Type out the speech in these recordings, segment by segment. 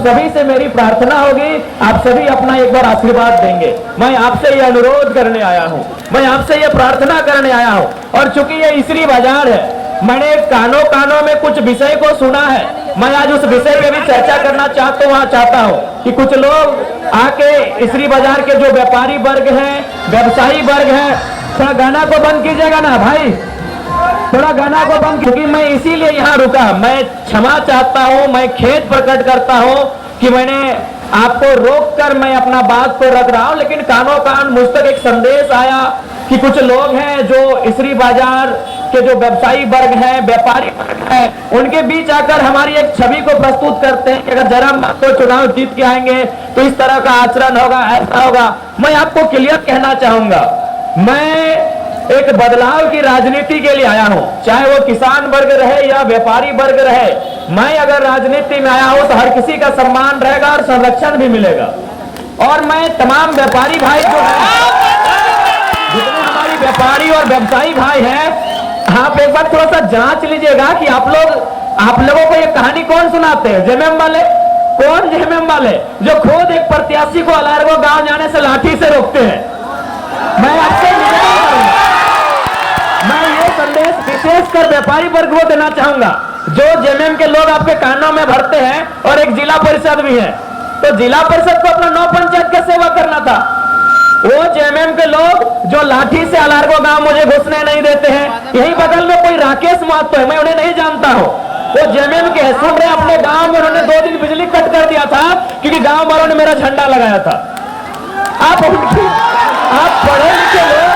सभी से मेरी प्रार्थना होगी, आप सभी अपना एक बार आशीर्वाद देंगे। मैं आपसे ये अनुरोध करने आया हूँ, मैं आपसे ये प्रार्थना करने आया हूँ। और चूंकि ये इसरी बाजार है, मैंने कानों में कुछ विषय को सुना है, मैं आज उस विषय पे भी चर्चा करना चाहता हूँ कि कुछ लोग आके इसरी बाजार के जो व्यापारी वर्ग हैं, व्यवसायी वर्ग हैं, थोड़ा गाना को बंद कीजिएगा ना भाई, थोड़ा गाना को बंद, क्योंकि मैं इसीलिए यहाँ रुका। मैं क्षमा चाहता हूँ, मैं खेद प्रकट करता हूँ कि मैंने आपको रोककर मैं अपना बात को रख रहा हूँ, लेकिन कानों कान मुझ तक एक संदेश आया कि कुछ लोग हैं जो इसरी बाजार के जो व्यवसायी वर्ग हैं, व्यापारी वर्ग हैं, उनके बीच आकर हमारी एक छवि को प्रस्तुत करते हैं कि अगर जरा तो चुनाव जीत के आएंगे तो इस तरह का आचरण होगा, ऐसा होगा। मैं आपको क्लियर कहना चाहूंगा, मैं एक बदलाव की राजनीति के लिए आया हूं, चाहे वो किसान वर्ग रहे या व्यापारी वर्ग रहे। मैं अगर राजनीति में आया हूं तो हर किसी का सम्मान रहेगा और संरक्षण भी मिलेगा। और मैं तमाम व्यापारी भाई जो हैं, जितने हमारी व्यापारी और व्यवसायी भाई हैं, आप एक बार थोड़ा सा जांच लीजिएगा कि आप लोगों को ये कहानी कौन सुनाते हैं? जेएमएम वाले? कौन जेएमएम वाले जो खुद एक प्रत्याशी को अलारगो गांव जाने से लाठी से रोकते हैं? मैं आपसे निवेदन करूंगा, मैं ये संदेश विशेषकर व्यापारी वर्ग को देना चाहूंगा। जो जेएमएम के लोग आपके कानों में भरते हैं और एक जिला परिषद भी है, तो जिला परिषद को अपना 9 पंचायत का सेवा करना था। वो जेएमएम के लोग जो लाठी से अलारगो गांव मुझे घुसने नहीं देते हैं, यही बगल में कोई राकेश महतो है, मैं उन्हें नहीं जानता हूं, वो जेएमएम के सुन रहे अपने गांव में उन्होंने 2 दिन बिजली कट कर दिया था क्योंकि गांव वालों ने मेरा झंडा लगाया था। आप पढ़े लिखे लोग,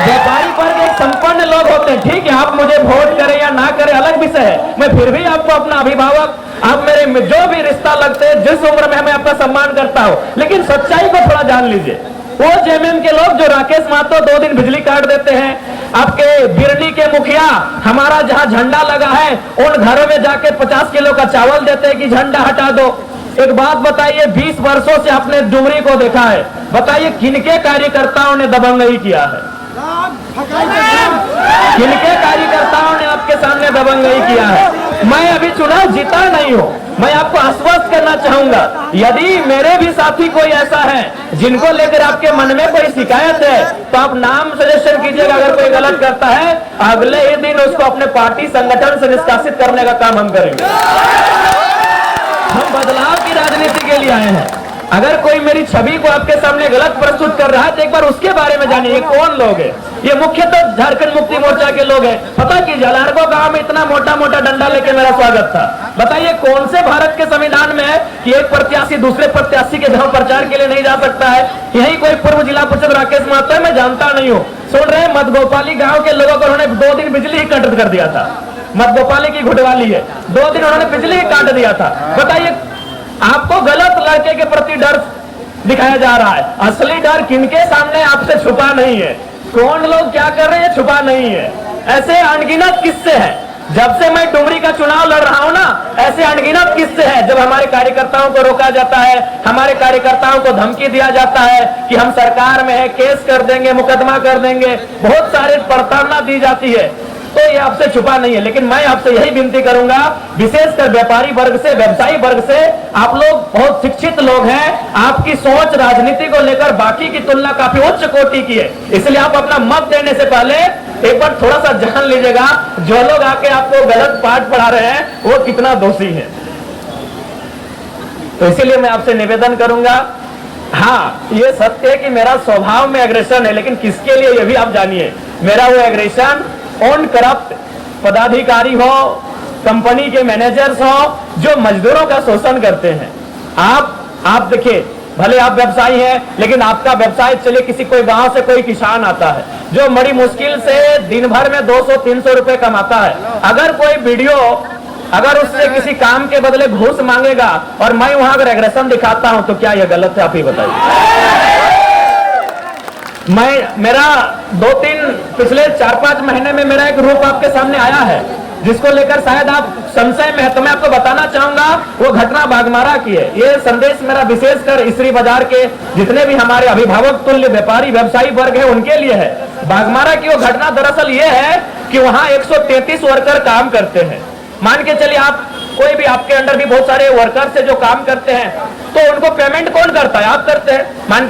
व्यापारी वर्ग एक संपन्न लोग होते हैं, ठीक है, आप मुझे वोट करें या ना करें अलग विषय है, मैं फिर भी आपको अपना अभिभावक, आप मेरे जो भी रिश्ता लगते हैं, जिस उम्र में मैं आपका सम्मान करता हूं, लेकिन सच्चाई को थोड़ा जान लीजिए। वो जेएमएम के लोग जो राकेश महतो 2 दिन बिजली काट देते हैं, आपके बिरनी के मुखिया हमारा जहां झंडा लगा है उन घरों में जाके 50 किलो का चावल देते हैं कि झंडा हटा दो। एक बात बताइए, 20 वर्षों से आपने डुमरी को देखा है, बताइए किनके कार्यकर्ताओं ने दबंगई किया है? किनके कार्यकर्ताओं ने आपके सामने दबंगई किया है? मैं अभी चुनाव जीता नहीं हूं, मैं आपको आश्वस्त करना चाहूंगा, यदि मेरे भी साथी कोई ऐसा है जिनको लेकर आपके मन में कोई शिकायत है तो आप नाम सजेशन कीजिएगा। अगर कोई गलत करता है अगले ही दिन उसको अपने पार्टी संगठन से निष्कासित करने का काम हम करेंगे। हम बदलाव की राजनीति के लिए आए हैं। अगर कोई मेरी छवि को आपके सामने गलत प्रस्तुत कर रहा है तो एक बार उसके बारे में जानिए, कौन लोग हैं ये? मुख्यतः झारखंड मुक्ति मोर्चा के लोग हैं। पता कीजिए, अलारगो गांव में इतना मोटा मोटा डंडा लेके मेरा स्वागत था। बताइए कौन से भारत के संविधान में है कि एक प्रत्याशी दूसरे प्रत्याशी के गांव प्रचार के लिए नहीं जा सकता है? यही कोई पूर्व जिला परिषद राकेश महतो है, मैं जानता नहीं हूँ। सुन रहे हैं, मधगोपाली गाँव के लोगों को उन्होंने 2 दिन बिजली ही कट कर दिया था। मधगोपाली की घुटवाली है, 2 दिन उन्होंने बिजली ही काट दिया था। बताइए, आपको गलत लड़के के प्रति डर दिखाया जा रहा है, असली डर किनके सामने आपसे छुपा नहीं है? कौन लोग क्या कर रहे हैं छुपा नहीं है। ऐसे अनगिनत किस्से हैं, जब से मैं डुमरी का चुनाव लड़ रहा हूं ना, ऐसे अनगिनत किस्से हैं जब हमारे कार्यकर्ताओं को रोका जाता है, हमारे कार्यकर्ताओं को धमकी दिया जाता है कि हम सरकार में है, केस कर देंगे, मुकदमा कर देंगे, बहुत सारे प्रताड़ना दी जाती है। तो ये आपसे छुपा नहीं है। लेकिन मैं आपसे यही विनती करूंगा, विशेषकर व्यापारी वर्ग से, व्यवसायी वर्ग से, आप लोग बहुत शिक्षित लोग हैं, आपकी सोच राजनीति को लेकर बाकी की तुलना काफी उच्च कोटि की है, इसलिए आप अपना मत देने से पहले एक बार थोड़ा सा जान लीजिएगा जो लोग आके आपको गलत पाठ पढ़ा रहे हैं वो कितना दोषी है। तो इसीलिए मैं आपसे निवेदन करूंगा, हाँ ये सत्य है कि मेरा स्वभाव में एग्रेशन है, लेकिन किसके लिए ये भी आप जानिए। मेरा वो एग्रेशन उन करप्ट पदाधिकारी हो, कंपनी के मैनेजर्स हो जो मजदूरों का शोषण करते हैं। आप देखिए, भले आप व्यवसायी हैं, लेकिन आपका व्यवसाय चले, किसी कोई गांव से कोई किसान आता है जो बड़ी मुश्किल से दिन भर में 200-300 रुपए कमाता है, अगर कोई वीडियो अगर उससे किसी काम के बदले घूस मांगेगा और मैं वहां अगर एग्रेशन दिखाता हूं तो क्या यह गलत है? आप ही बताइए। मेरा 2-3 पिछले 4-5 महीने में मेरा एक रूप आपके सामने आया है जिसको लेकर शायद आप संशय में है, तो मैं आपको बताना चाहूंगा वो घटना बाघमारा की है। ये संदेश मेरा विशेषकर इसरी बाजार के जितने भी हमारे अभिभावक तुल्य व्यापारी व्यवसायी वर्ग है उनके लिए है। बाघमारा की वो घटना दरअसल ये है कि वहां 133 वर्कर काम करते हैं। मान के चलिए आप कोई भी आपके अंडर भी बहुत सारे वर्कर्स है जो काम करते हैं, तो उनको पेमेंट कौन करता है? आप करते हैं। मान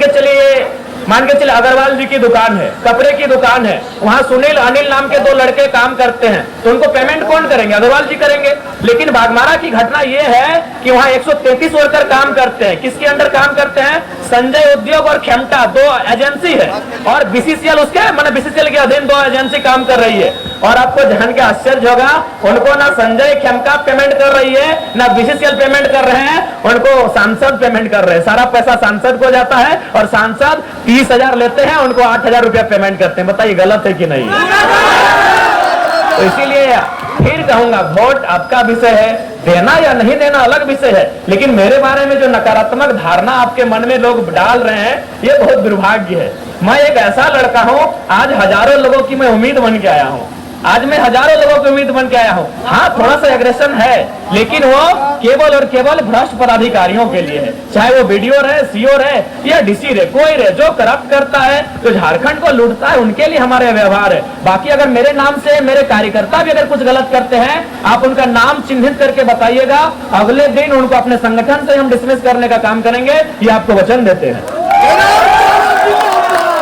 के चलिए अग्रवाल जी की दुकान है, कपड़े की दुकान है, वहां सुनील अनिल नाम के दो लड़के काम करते हैं, तो उनको पेमेंट कौन करेंगे? अग्रवाल जी करेंगे। लेकिन बाघमारा की घटना यह है कि वहां 133 वर्कर काम करते हैं। किसके अंडर काम करते हैं? संजय उद्योग और खेमटा दो एजेंसी है, और बीसीसीएल उसके मतलब बीसीसीएल के अधीन दो एजेंसी काम कर रही है। और आपको जान के आश्चर्य होगा, उनको ना संजय खेमका पेमेंट कर रही है, ना बीसीसीएल पेमेंट कर रहे हैं, उनको सांसद पेमेंट कर रहे हैं। सारा पैसा सांसद को जाता है और सांसद 30,000 लेते हैं, उनको 8,000 रुपया पेमेंट करते हैं। बताइए गलत है कि नहीं? तो इसीलिए फिर कहूंगा, वोट आपका विषय है, देना या नहीं देना अलग विषय है, लेकिन मेरे बारे में जो नकारात्मक धारणा आपके मन में लोग डाल रहे हैं, ये बहुत दुर्भाग्य है। मैं एक ऐसा लड़का हूं, आज हजारों लोगों की मैं उम्मीद बन के आया हूं। आज मैं हजारों लोगों की उम्मीद बन के आया हूं। हाँ, थोड़ा सा एग्रेशन है, लेकिन वो केवल और केवल भ्रष्ट पदाधिकारियों के लिए है। चाहे वो बीडीओ रहे, सीओ रहे या डीसी रहे, कोई रहे, जो करप्ट करता है, जो झारखंड को लूटता है, उनके लिए हमारे व्यवहार है। बाकी अगर मेरे नाम से मेरे कार्यकर्ता भी अगर कुछ गलत करते हैं, आप उनका नाम चिन्हित करके बताइएगा, अगले दिन उनको अपने संगठन से हम डिसमिस करने का काम करेंगे, ये आपको वचन देते हैं।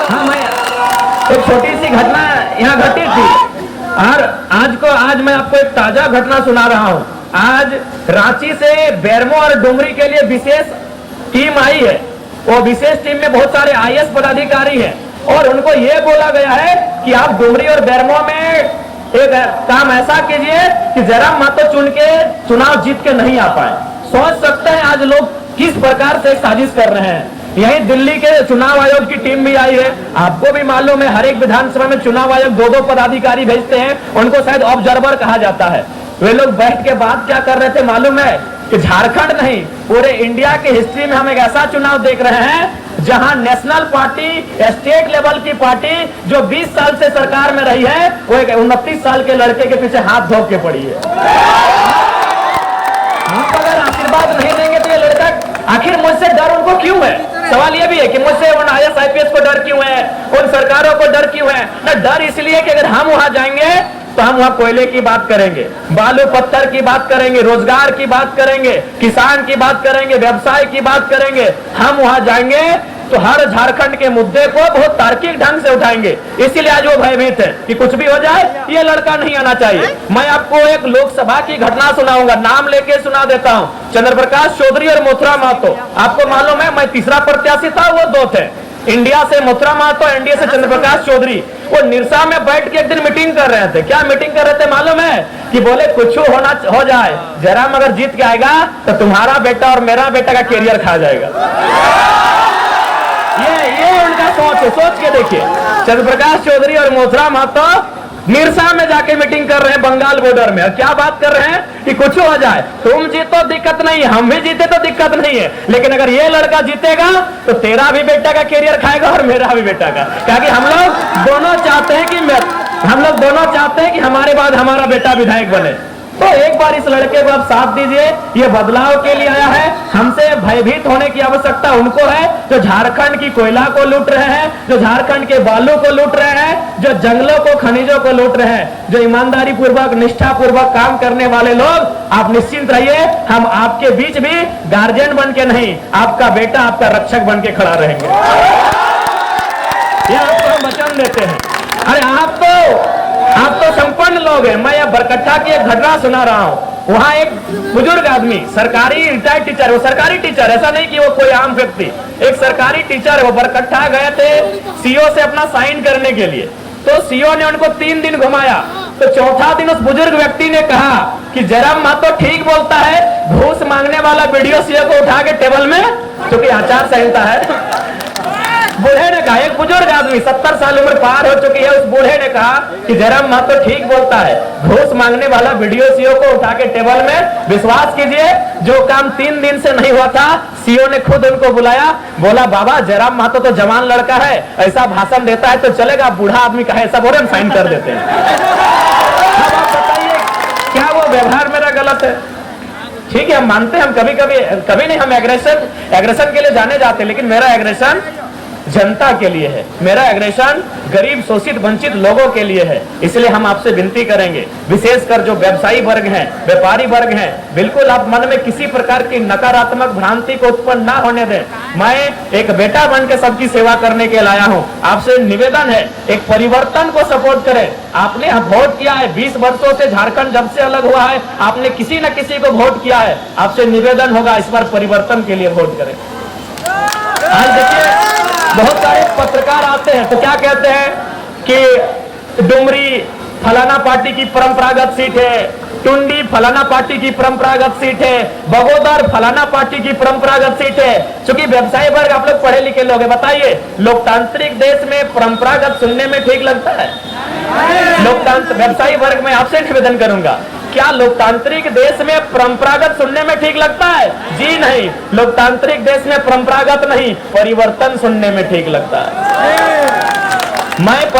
हाँ, मैं एक छोटी सी घटना यहाँ घटी थी, और आज मैं आपको एक ताजा घटना सुना रहा हूं। आज रांची से बेरमो और डुमरी के लिए विशेष टीम आई है। वो विशेष टीम में बहुत सारे आईएएस पदाधिकारी हैं, और उनको ये बोला गया है कि आप डुमरी और बेरमो में एक काम ऐसा कीजिए कि जयराम महतो चुन के चुनाव जीत के नहीं आ पाए। सोच सकते हैं आज लोग किस प्रकार से साजिश कर रहे हैं। यही दिल्ली के चुनाव आयोग की टीम भी आई है। आपको भी मालूम है, हर एक विधानसभा में चुनाव आयोग 2-2 पदाधिकारी भेजते हैं, उनको शायद ऑब्जर्वर कहा जाता है। वे लोग बैठ के बात क्या कर रहे थे मालूम है? कि झारखंड नहीं, पूरे इंडिया के हिस्ट्री में हम एक ऐसा चुनाव देख रहे हैं जहां नेशनल पार्टी, स्टेट लेवल की पार्टी जो 20 साल से सरकार में रही है, वो एक 29 साल के लड़के के पीछे हाथ धो के पड़ी है। आप अगर आशीर्वाद नहीं देंगे तो ये लड़का, आखिर मुझसे डर उनको क्यों है? सवाल ये भी है कि मुझसे उन आईएएस आईपीएस को डर क्यों है, उन सरकारों को डर क्यों है? ना, डर इसलिए कि अगर हम वहां जाएंगे तो हम वहां कोयले की बात करेंगे, बालू पत्थर की बात करेंगे, रोजगार की बात करेंगे, किसान की बात करेंगे, व्यवसाय की बात करेंगे। हम वहां जाएंगे तो हर झारखंड के मुद्दे को बहुत तार्किक ढंग से उठाएंगे। इसीलिए आज वो भयभीत है कि कुछ भी हो जाए, ये लड़का नहीं आना चाहिए। मैं आपको एक लोकसभा की घटना सुनाऊंगा, नाम लेके सुना देता हूं। चंद्रप्रकाश चौधरी और मथुरा महतो, आपको मालूम है मैं तीसरा प्रत्याशी था, वो 2 थे। इंडिया से मथुरा महतो, एनडीए से चंद्रप्रकाश चौधरी। वो निरसा में बैठ के एक दिन मीटिंग कर रहे थे। क्या मीटिंग कर रहे थे मालूम है? कि बोले कुछ हो जाए, जयराम अगर जीत के आएगा तो तुम्हारा बेटा और मेरा बेटा का कैरियर खा जाएगा। ये उनका सोच है। सोच के देखिए, चंद्रप्रकाश चौधरी और मथुरा महतो निरसा में जाके मीटिंग कर रहे हैं बंगाल बॉर्डर में, और क्या बात कर रहे हैं कि कुछ हो जाए, तुम जीतो दिक्कत नहीं है, हम भी जीते तो दिक्कत नहीं है, लेकिन अगर ये लड़का जीतेगा तो तेरा भी बेटा का कैरियर खाएगा और मेरा भी बेटा का। क्योंकि हम लोग दोनों चाहते हैं कि हमारे बाद हमारा बेटा विधायक बने। तो एक बार इस लड़के को आप साथ दीजिए, ये बदलाव के लिए आया है। हमसे भयभीत होने की आवश्यकता उनको है जो झारखंड की कोयला को लूट रहे हैं, जो झारखंड के बालू को लूट रहे हैं, जो जंगलों को, खनिजों को लूट रहे हैं, जो ईमानदारी पूर्वक, निष्ठा पूर्वक काम करने वाले लोग। आप निश्चिंत रहिए, हम आपके बीच भी गार्जियन बन के नहीं, आपका बेटा आपका रक्षक बन के खड़ा रहेंगे। ये आपको हम वचन देते हैं। अरे आप तो संपन्न लोग हैं। मैं यह बरकट्ठा की एक घटना सुना रहा हूँ। वहां एक बुजुर्ग आदमी, सरकारी रिटायर्ड टीचर, वो सरकारी टीचर, ऐसा नहीं कि वो कोई आम व्यक्ति, एक सरकारी टीचर है। वो बरकट्ठा गए थे सीओ से अपना साइन करने के लिए, तो सीओ ने उनको 3 दिन घुमाया। तो चौथा दिन उस बुजुर्ग व्यक्ति ने कहा कि जयराम महतो ठीक बोलता है, घूस मांगने वाला वीडियो सीओ को उठा के टेबल में, क्योंकि आचार संहिता है। बूढ़े ने कहा, एक बुजुर्ग आदमी 70 साल उम्र पार हो चुकी है, उस बूढ़े ने कहा कि जयराम महतो ठीक बोलता है, घूस मांगने वाला वीडियो सीओ को उठा के टेबल में, विश्वास कीजिए जो काम 3 दिन से नहीं हुआ था, सीओ ने खुद उनको बुलाया, बोला बाबा जयराम महतो तो जवान लड़का है, ऐसा भाषण देता है तो चलेगा, बूढ़ा आदमी का है, ऐसा बोले हम साइन कर देते हैं। अब आप बताइए क्या वो व्यवहार मेरा गलत है? ठीक है, हम मानते हैं, हम कभी नहीं हम एग्रेशन के लिए जाने जाते, लेकिन मेरा एग्रेशन जनता के लिए है, मेरा एग्रेशन गरीब शोषित वंचित लोगों के लिए है। इसलिए हम आपसे विनती करेंगे, विशेषकर जो व्यवसायी वर्ग हैं, व्यापारी वर्ग हैं, बिल्कुल आप मन में किसी प्रकार की नकारात्मक भ्रांति को उत्पन्न ना होने दें। मैं एक बेटा बन के सबकी सेवा करने के लाया हूं। आपसे निवेदन है, एक परिवर्तन को सपोर्ट करें। आपने वोट किया है, 20 वर्षों से झारखंड जब से अलग हुआ है आपने किसी न किसी को वोट किया है। आपसे निवेदन होगा इस बार परिवर्तन के लिए वोट करें। आज देखिए बहुत सारे पत्रकार आते हैं तो क्या कहते हैं कि डुमरी फलाना पार्टी की परंपरागत सीट है, टुंडी फलाना पार्टी की परंपरागत सीट है, बगोदर फलाना पार्टी की परंपरागत सीट है। क्योंकि व्यवसायी वर्ग आप लोग पढ़े लिखे लोग हैं, बताइए लोकतांत्रिक देश में परंपरागत सुनने में ठीक लगता है? लोकतांत्रिक व्यवसायी वर्ग में आपसे निवेदन करूंगा, क्या लोकतांत्रिक देश में परंपरागत सुनने में ठीक लगता है? जी नहीं, लोकतांत्रिक देश में परंपरागत नहीं, परिवर्तन सुनने में ठीक लगता है। मैं